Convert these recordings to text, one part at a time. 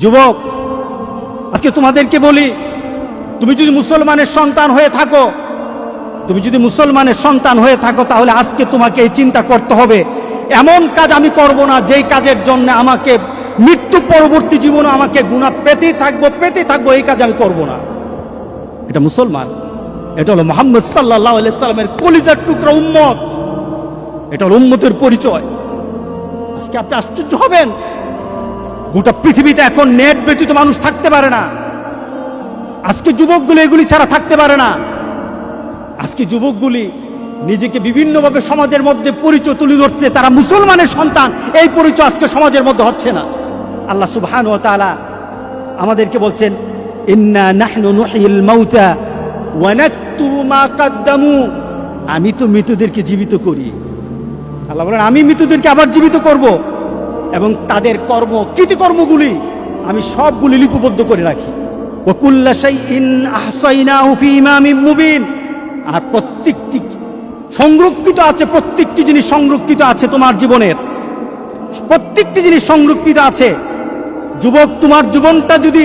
যুবক, আজকে তোমাদেরকে বলি, তুমি যদি মুসলমানের সন্তান হয়ে থাকো, তাহলে আজকে তোমাকে এই চিন্তা করতে হবে, এমন কাজ আমি করব না যেই কাজের জন্য আমাকে মৃত্যু পরবর্তী জীবনে আমাকে গুনাহ পেতেই থাকবো, এই কাজ আমি করব না। এটা মুসলমান, এটা হলো মুহাম্মদ সাল্লাল্লাহু আলাইহি সাল্লামের কলিজার টুকরা উম্মত, এটা হলো উম্মতের পরিচয়। আজকে আপনি আশ্চর্য হবেন, গোটা পৃথিবীতে এখন নেট ব্যতীত মানুষ থাকতে পারে না। আজকে যুবকগুলি এগুলি ছাড়া থাকতে পারে না। আজকে যুবকগুলি নিজেকে বিভিন্নভাবে সমাজের মধ্যে পরিচয় তুলে ধরছে, তারা মুসলমানের সন্তান, এই পরিচয় আজকে সমাজের মধ্যে হচ্ছে না। আল্লাহ সুবহানাহু ওয়া তাআলা আমাদেরকে বলছেন, ইন্না নাহনু নুহয়িল মাউতা ওয়া নাকতুবু মা কদ্দামু, আমি তো মৃতদেরকে জীবিত করি। আল্লাহ বলেন, আমি মৃতদেরকে আবার জীবিত করব এবং তাদের কৃতকর্মগুলি আমি সবগুলি লিপিবদ্ধ করে রাখি। ওয়া কুল্লা শাইইন আহসাইনাহু ফি ইমামিন মুবিন, আর প্রত্যেকটি জিনিস সংরক্ষিত আছে তোমার জীবনের, প্রত্যেকটি জিনিস সংরক্ষিত আছে। যুবক, তোমার জীবনটা যদি,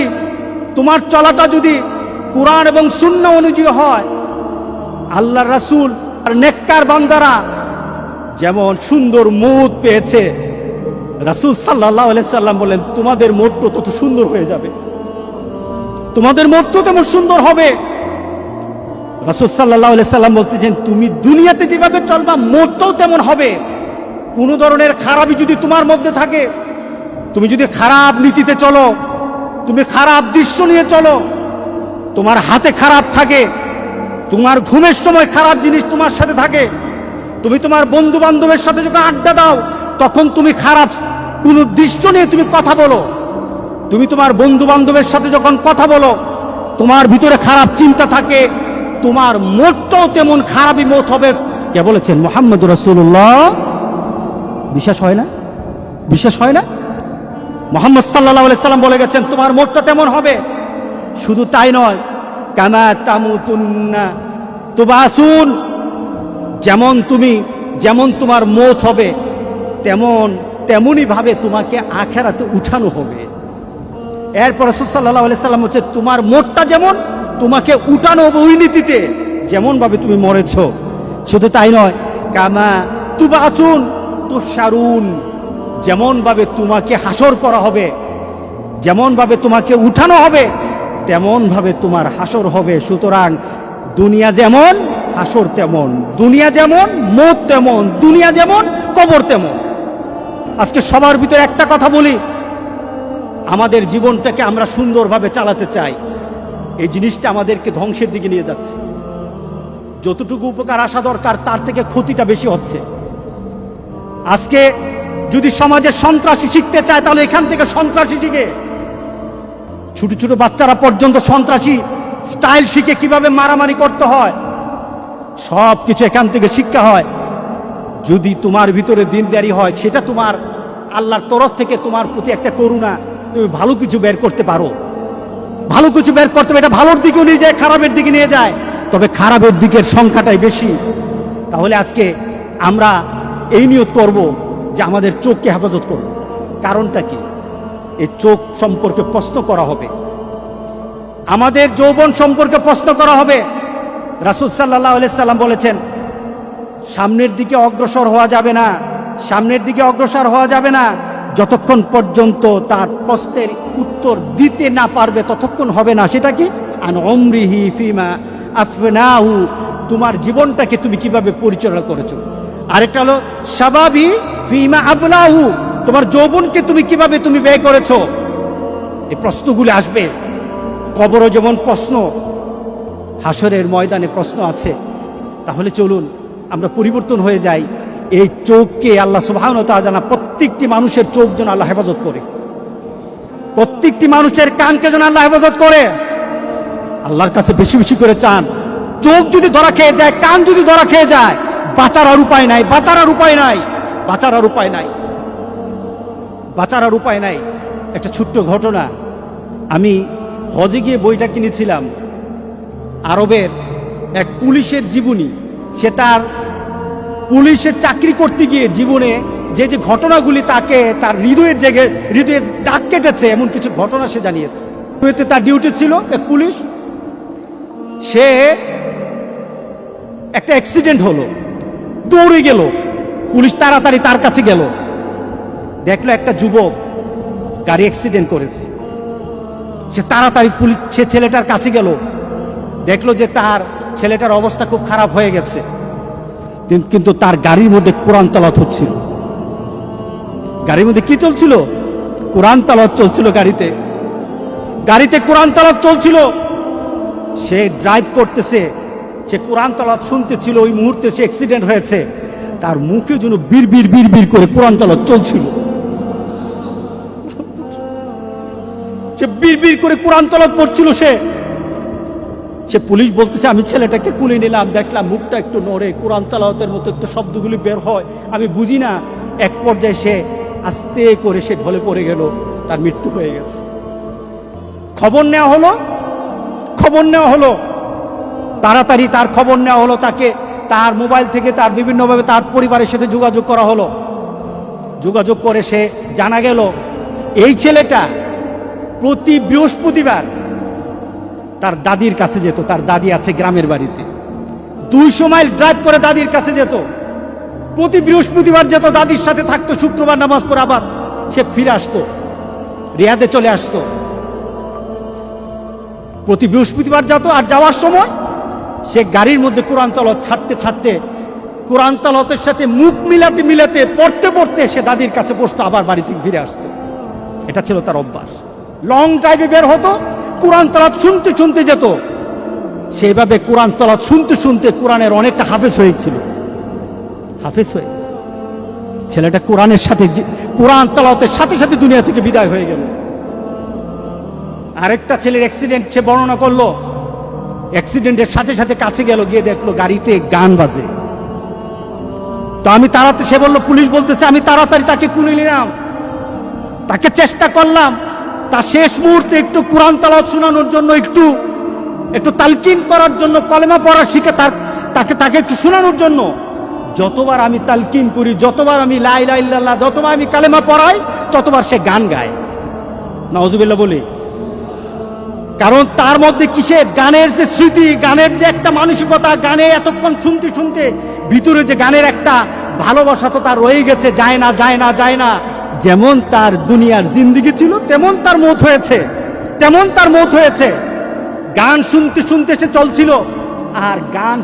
তোমার চলাটা যদি কুরআন এবং সুন্নাহ অনুযায়ী হয়, আল্লাহর রাসূল আর নেককার বান্দারা যেমন সুন্দর মউত পেয়েছে, রাসূল সাল্লাল্লাহু আলাইহি সাল্লাম বলেন, তোমাদের মউতও তত সুন্দর হয়ে যাবে, তোমাদের মউতও তেমন সুন্দর হবে। রাসূল সাল্লাল্লাহু আলাইহি সাল্লাম বলতেছেন, তুমি দুনিয়াতে যেভাবে চলবা মউতও তেমন হবে। কোনো ধরনের খারাপই যদি তোমার মধ্যে থাকে, তুমি যদি খারাপ নীতিতে চলো, তুমি খারাপ দৃশ্য নিয়ে চলো, তোমার হাতে খারাপ থাকে, তোমার ঘুমের সময় খারাপ জিনিস তোমার সাথে থাকে, তুমি তোমার বন্ধু বান্ধবের সাথে যখন আড্ডা দাও তখন তুমি খারাপ কোনো দৃশ্য নিয়ে তুমি কথা বলো, তুমি তোমার বন্ধু বান্ধবের সাথে যখন কথা বলো তোমার ভিতরে খারাপ চিন্তা থাকে, তোমার মতটাও তেমন খারাপই মত হবে। কে বলেছেন? মুহাম্মদুর রাসূলুল্লাহ। বিশ্বাস হয় না? মুহাম্মদ সাল্লাল্লাহু আলাইহি সাল্লাম বলে গেছেন, তোমার মতটা তেমন হবে। শুধু তাই নয়, কামা তামুতুন্না তুবাসুন, যেমন তোমার মত হবে তেমনই ভাবে তোমাকে আখিরাতে উঠানো হবে। এরপর রাসূল সাল্লাল্লাহু আলাইহি সাল্লাম হচ্ছে, তোমার মতটা যেমন তোমাকে উঠানো হবে ওই নীতিতে, যেমন ভাবে তুমি মরেছো। শুধু তাই নয়, কামা তুবাসুন তুশারুন, যেমন ভাবে তোমাকে হাসর করা হবে, যেমন ভাবে তোমাকে উঠানো হবে তেমন ভাবে তোমার হাসর হবে। সুতরাং দুনিয়া যেমন হাসর তেমন, দুনিয়া যেমন মওত তেমন, দুনিয়া যেমন কবর তেমন। আজকে সবার ভিতরে একটা কথা বলি, আমাদের জীবনটাকে আমরা সুন্দরভাবে চালাতে চাই, এই জিনিসটা আমাদেরকে ধ্বংসের দিকে নিয়ে যাচ্ছে। যতটুকু উপকার আসা দরকার তার থেকে ক্ষতিটা বেশি হচ্ছে। আজকে যদি সমাজে সন্ত্রাসী শিখতে চায় তাহলে এখান থেকে সন্ত্রাসী শিখে, ছোট ছোট বাচ্চারা পর্যন্ত সন্ত্রাসী স্টাইল শিখে কিভাবে মারামারি করতে হয়, সব কিছু এখান থেকে শিক্ষা হয়। যদি তোমার ভিতরে দিনদারি হয়, সেটা তোমার আল্লাহর তরফ থেকে তোমার প্রতি একটা করুণা, তুমি ভালো কিছু বের করতে পারো, ভালো কিছু বের করতে পারো। এটা ভালোর দিকেও নিয়ে যায়, খারাপের দিকে নিয়ে যায়, তবে খারাপের দিকের সংখ্যাটাই বেশি। তাহলে আজকে আমরা এই নিয়ত করব যে আমাদের চোখকে হেফাজত করব। কারণটা কি? এই চোখ সম্পর্কে প্রশ্ন করা হবে, আমাদের যৌবন সম্পর্কে প্রশ্ন করা হবে। রাসূল সাল্লাল্লাহু আলাইহি সাল্লাম বলেছেন, সামনের দিকে অগ্রসর হওয়া যাবে না যতক্ষণ পর্যন্ত তার প্রশ্নের উত্তর দিতে না পারবে, ততক্ষণ হবে না। সেটা কি? আন উমরিহি ফিমা আফনাহু, তোমার জীবনটাকে তুমি কিভাবে পরিচালনা করেছো। আরেকটা হলো শাবাবি ফিমা আবলাহু, তোমার যৌবনকে তুমি কিভাবে ব্যয় করেছো। এই প্রশ্নগুলো আসবে। কবরও যেমন প্রশ্ন, হাসরের ময়দানে প্রশ্ন আছে। তাহলে চলুন আমরা পরিবর্তন হয়ে যাই। এই চোখকে আল্লাহ সুবহানাহু ওয়া তাআলা, প্রত্যেকটি মানুষের চোখ যেন আল্লাহ হেফাজত করে, প্রত্যেকটি মানুষের কানকে যেন আল্লাহ হেফাজত করে। আল্লাহর কাছে বেশি বেশি করে চান। চোখ যদি ধরা খেয়ে যায়, কান যদি ধরা খেয়ে যায়, বাঁচার আর উপায় নাই। একটা ছোট্ট ঘটনা, আমি হজে গিয়ে বইটা কিনেছিলাম, আরবের এক পুলিশের জীবনী। সে তার পুলিশের চাকরি করতে গিয়ে জীবনে যে যে ঘটনাগুলি তাকে তার হৃদয়ে দাগ কেটেছে, এমন কিছু ঘটনা সে জানিয়েছে। তার ডিউটি ছিল এক পুলিশ, সে একটা অ্যাক্সিডেন্ট হলো, দৌড়ে গেল, পুলিশ তাড়াতাড়ি তার কাছে গেল, দেখলো একটা যুবক গাড়ি অ্যাক্সিডেন্ট করেছে। সে তাড়াতাড়ি সে ছেলেটার কাছে গেল, দেখলো যে তার ছেলেটার অবস্থা খুব খারাপ হয়ে গেছে, কিন্তু তার গাড়ির মধ্যে কোরআন তেলাওয়াত হচ্ছিল। গাড়ির মধ্যে কি চলছিল? কোরআন তেলাওয়াত চলছিল। গাড়িতে কোরআন তেলাওয়াত চলছিল। সে ড্রাইভ করতেছে, সে কোরআন তেলাওয়াত শুনতেছিল। ওই মুহূর্তে সে অ্যাক্সিডেন্ট হয়েছে, তার মুখে যেন বিড় করে কোরআন তেলাওয়াত চলছিল। সে বিড় করে কোরআন তেলাওয়াত পড়ছিল। সে পুলিশ বলতেছে, আমি ছেলেটাকে কুলে নিলাম, দেখলাম মুখটা একটু নড়ে, কোরআন তেলাওয়াতের মতো একটু শব্দগুলি বের হয়, আমি বুঝি না। এক পর্যায়ে সে আস্তে করে সে ঢলে পড়ে গেল, তার মৃত্যু হয়ে গেছে। খবর নেওয়া হলো, তাড়াতাড়ি তার খবর নেওয়া হলো, তাকে তার মোবাইল থেকে তার বিভিন্নভাবে তার পরিবারের সাথে যোগাযোগ করা হলো। যোগাযোগ করে সে জানা গেল এই ছেলেটা প্রতি বৃহস্পতিবার তার দাদির কাছে যেত। তার দাদি আছে গ্রামের বাড়িতে, 200 মাইল ড্রাইভ করে দাদির কাছে যেত। প্রতি বৃহস্পতিবার যেত, দাদির সাথে থাকতো, শুক্রবার নামাজ পড়ে আবার সে ফিরে আসতো, রিয়াদে চলে আসতো। প্রতি বৃহস্পতিবার যেত, আর যাওয়ার সময় সে গাড়ির মধ্যে কোরআন তেলাওয়াত ছাড়তে কোরআন তেলাওয়াতের সাথে মুখ মিলাতে পড়তে সে দাদির কাছে বসতো, আবার বাড়ি থেকে ফিরে আসতো। এটা ছিল তার অভ্যাস। লং ড্রাইভে বের হতো, কোরআন তেলাওয়াত শুনতে যেত। সেইভাবে কোরআন তেলাওয়াত শুনতে কোরআনের অনেকটা হাফেজ হয়েছিল। ছেলেটা কোরআন তেলাওয়াতের সাথে দুনিয়া থেকে বিদায় হয়ে গেল। আরেকটা ছেলের অ্যাক্সিডেন্ট সে বর্ণনা করলো। অ্যাক্সিডেন্টের সাথে কাছে গেল, গিয়ে দেখলো গাড়িতে গান বাজে। তো সে বললো, পুলিশ বলতেছে, আমি তাড়াতাড়ি তাকে কুলে নিলাম, তাকে চেষ্টা করলাম তার শেষ মুহূর্তে একটু কোরআন তেলাওয়াত শোনানোর জন্য, একটু তালকিন করার জন্য, কলেমা পড়া শিখে তাকে একটু শোনানোর জন্য। যতবার আমি তালকিন করি, যতবার আমি লা ইলাহা ইল্লাল্লাহ, যতবার আমি কালেমা পড়াই, ততবার সে গান গায়। নাউজুবিল্লাহ বলি। কারণ তার মধ্যে কিসের গানের যে স্মৃতি, গানের যে একটা মানসিকতা, গানে এতক্ষণ শুনতে ভিতরে যে গানের একটা ভালোবাসা তো তার রয়ে গেছে, যায় না। যেমন তার দুনিয়ার জিন্দেগি ছিল, তেমন তার মৌত হয়েছে। গান শুনতে সে চলছিল, আর গান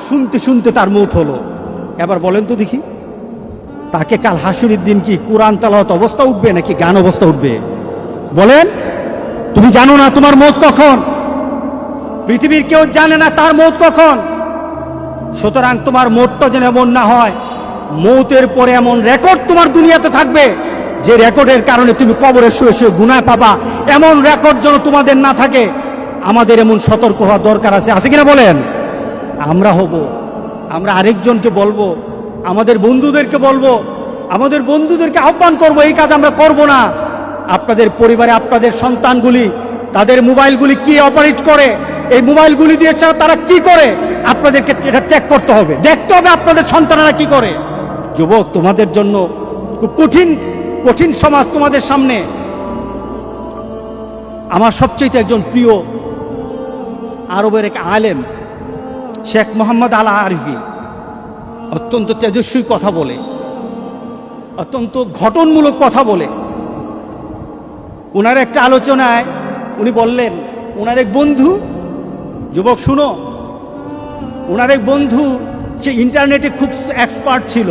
শুনতে তার মৌত হলো। এবার বলেন তো দেখি, তাকে কাল হাসুরের দিন কি কোরআন তেলাওয়াত অবস্থা উঠবে নাকি গান অবস্থা উঠবে? বলেন। তুমি জানো না তোমার মৌত কখন, পৃথিবীর কেউ জানে না তার মৌত কখন। সুতরাং তোমার মৌতটা যেন এমন না হয়, মৌতের পরে এমন রেকর্ড তোমার দুনিয়াতে থাকবে যে রেকর্ডের কারণে তুমি কবরে শুয়ে গুনাহ পাবা। এমন রেকর্ড যেন তোমাদের না থাকে। আমাদের এমন সতর্ক হওয়া দরকার আছে কিনা বলেন? আমরা আরেকজনকে বলবো, আমাদের বন্ধুদেরকে আহ্বান করব, এই কাজ আমরা করব না। আপনাদের পরিবারে আপনাদের সন্তানগুলি তাদের মোবাইলগুলি কি অপারেট করে, এই মোবাইলগুলি দিয়ে তারা কি করে, আপনাদেরকে এটা চেক করতে হবে, দেখতে হবে আপনাদের সন্তানেরা কি করে। যুবক, তোমাদের জন্য খুব কঠিন সমাজ তোমাদের সামনে। আমার সবচেয়ে একজন প্রিয় আরবের এক আলেম শেখ মোহাম্মদ আল আরিফি অত্যন্ত তেজস্বী কথা বলে, অত্যন্ত ঘটনমূলক কথা বলে। ওনার একটা আলোচনায় উনি বললেন, ওনার এক বন্ধু, যুবক শুনো, ওনার এক বন্ধু সে ইন্টারনেটে খুব এক্সপার্ট ছিল।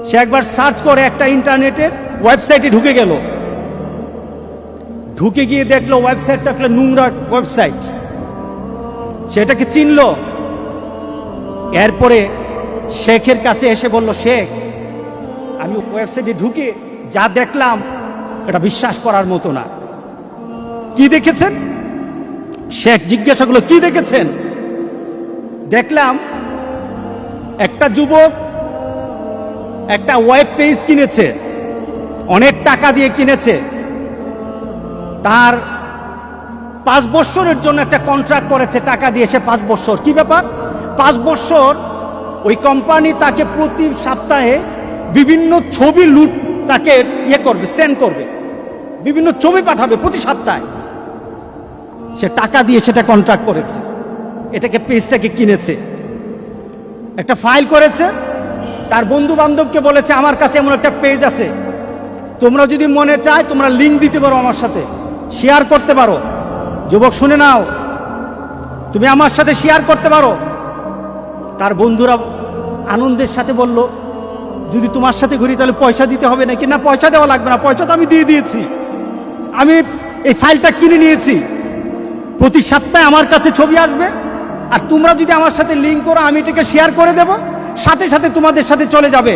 সে একবার সার্চ করে একটা ইন্টারনেটের ওয়েবসাইটে ঢুকে গিয়ে দেখলো ওয়েবসাইটটা একটা নোংরা ওয়েবসাইট, সেটাকে চিনল। এরপরে শেখের কাছে এসে বলল, শেখ, আমি ওয়েবসাইটে ঢুকে যা দেখলাম এটা বিশ্বাস করার মতো না। কি দেখেছেন? শেখ জিজ্ঞাসা করলো, কি দেখেছেন? দেখলাম একটা যুবক একটা ওয়েব পেজ কিনেছে, অনেক টাকা দিয়ে কিনেছে। তার 5 বছরের জন্য একটা কন্ট্রাক্ট করেছে, টাকা দিয়েছে 5 বছর। কি ব্যাপার? 5 বছর ওই কোম্পানি তাকে প্রতি সপ্তাহে বিভিন্ন ছবি লুট তাকে করবে, সেন্ড করবে, বিভিন্ন ছবি পাঠাবে প্রতি সপ্তাহে। সে টাকা দিয়ে সেটা কন্ট্রাক্ট করেছে, এটাকে পেজটাকে কিনেছে, একটা ফাইল করেছে, তার বন্ধু বান্ধবকে বলেছে আমার কাছে এমন একটা পেজ আছে, তোমরা যদি মনে চায় তোমরা লিঙ্ক দিতে পারো, আমার সাথে শেয়ার করতে পারো। যুবক শুনে নাও, তুমি আমার সাথে শেয়ার করতে পারো। তার বন্ধুরা আনন্দের সাথে বলল, যদি তোমার সাথে ঘুরি তাহলে পয়সা দিতে হবে নাকি? না, পয়সা দেওয়া লাগবে না, পয়সা তো আমি দিয়ে দিয়েছি, আমি এই ফাইলটা কিনে নিয়েছি, প্রতি সপ্তাহে আমার কাছে ছবি আসবে, আর তোমরা যদি আমার সাথে লিঙ্ক করো আমি এটাকে শেয়ার করে দেব, সাথে সাথে তোমাদের সাথে চলে যাবে।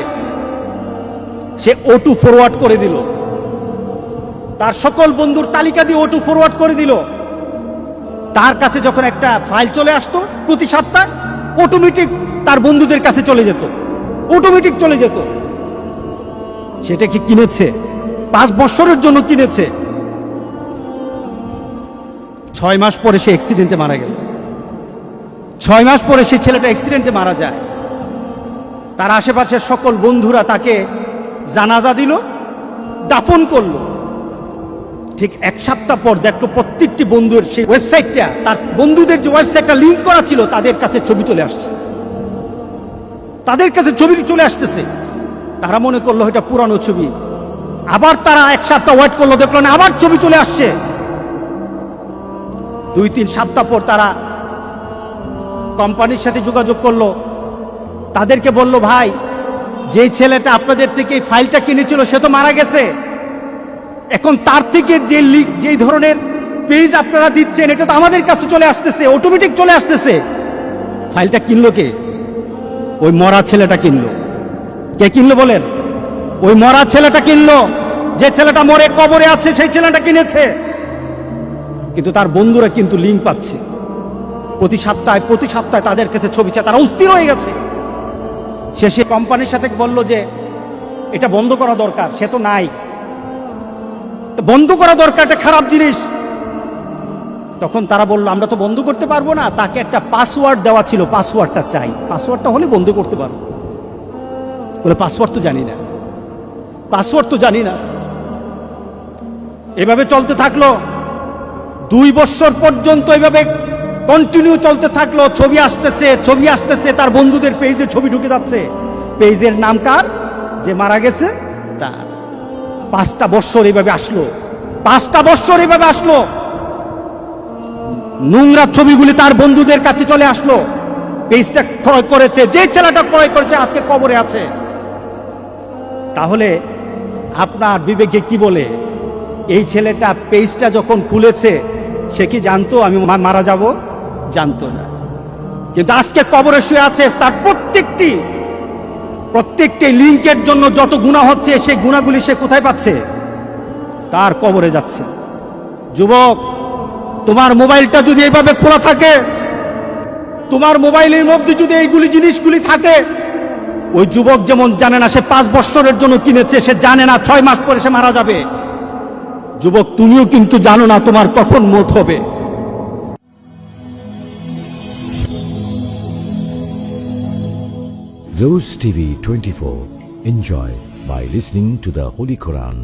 সে O2 ফরওয়ার্ড করে দিল, তার সকল বন্ধুর তালিকা দিয়ে O2 ফরওয়ার্ড করে দিল। তার কাছে যখন একটা ফাইল চলে আসতো প্রতি সপ্তাহে, অটোমেটিক তার বন্ধুদের কাছে চলে যেত, অটোমেটিক চলে যেত। সেটা কি কিনেছে? 5 বছরের জন্য কিনেছে। 6 মাস পরে সে অ্যাক্সিডেন্টে মারা গেল। 6 মাস পরে সেই ছেলেটা অ্যাক্সিডেন্টে মারা যায়। তার আশেপাশের সকল বন্ধুরা তাকে জানাজা দিল, দাফন করলো। ঠিক 1 সপ্তাহ পর দেখলো প্রত্যেকটি বন্ধুর সেই ওয়েবসাইটটা, তার বন্ধুদের যে ওয়েবসাইটটা লিঙ্ক করা ছিল, তাদের কাছে ছবি চলে আসছে, তাদের কাছে ছবি চলে আসতেছে। তারা মনে করলো এটা পুরানো ছবি। আবার তারা 1 সপ্তাহ ওয়েট করলো, দেখলো না, আবার ছবি চলে আসছে। 2-3 সপ্তাহ পর তারা কোম্পানির সাথে যোগাযোগ করলো, তাদেরকে বলল, ভাই, যে ছেলেটা আপনাদের থেকে এই ফাইলটা কিনেছিল সে তো মারা গেছে, এখন তার থেকে যে ধরনের পেজ আপনারা দিচ্ছেন এটা তো আমাদের কাছে চলে আসতেছে, অটোমেটিক চলে আসতেছে। ফাইলটা কিনলো কে? ওই মরা ছেলেটা কিনলো। কে কিনলো বলেন? ওই মরা ছেলেটা কিনলো। যে ছেলেটা মরে কবরে আছে সেই ছেলেটা কিনেছে। কিন্তু তার বন্ধুরা কিন্তু লিঙ্ক পাচ্ছে প্রতি সপ্তাহে তাদের কাছে ছবি চায়। তারা অস্থির হয়ে গেছে। শেষে কোম্পানির সাথে বলল যে এটা বন্ধ করা দরকার, সে তো নাই, বন্ধ করা দরকার, এটা খারাপ জিনিস। তখন তারা বলল, আমরা তো বন্ধ করতে পারবো না, তাকে একটা পাসওয়ার্ড দেওয়া ছিল, পাসওয়ার্ডটা চাই, পাসওয়ার্ডটা হলে বন্ধ করতে পারবো। বলে পাসওয়ার্ড তো জানি না, পাসওয়ার্ড তো জানি না। এভাবে চলতে থাকলো 2 বছর পর্যন্ত, এভাবে কন্টিনিউ চলতে থাকলো। ছবি আসতেছে, তার বন্ধুদের পেজে ছবি ঢুকে যাচ্ছে। পেজের নাম কার? যে মারা গেছে তার। 5টা বছর এভাবে আসলো, 5টা বছর এভাবে আসলো। নোংরা ছবিগুলি তার বন্ধুদের কাছে চলে আসলো। পেজটা ক্রয় করেছে, যে ছেলেটা ক্রয় করেছে আজকে কবরে আছে। তাহলে আপনার বিবেকে কি বলে? এই ছেলেটা পেজটা যখন খুলেছে সে কি জানতো আমি মারা যাব? জানতো না। কিন্তু আজকে কবরে শুয়ে আছে। তার প্রত্যেকটি লিঙ্কের জন্য যত গুনাহ হচ্ছে, সেই গুনাহগুলি সে কোথায় পাচ্ছে? তার কবরে যাচ্ছে। যুবক, তোমার মোবাইলটা যদি এইভাবে খোলা থাকে, তোমার মোবাইলের মধ্যে যদি এইগুলি জিনিসগুলি থাকে, ওই যুবক যেমন জানে না সে 5 বছরের জন্য কিনেছে, সে জানে না 6 মাস পরে সে মারা যাবে। যুবক, তুমিও কিন্তু জানো না তোমার কখন মৌত হবে। Rose TV 24. Enjoy by listening to the Holy Quran.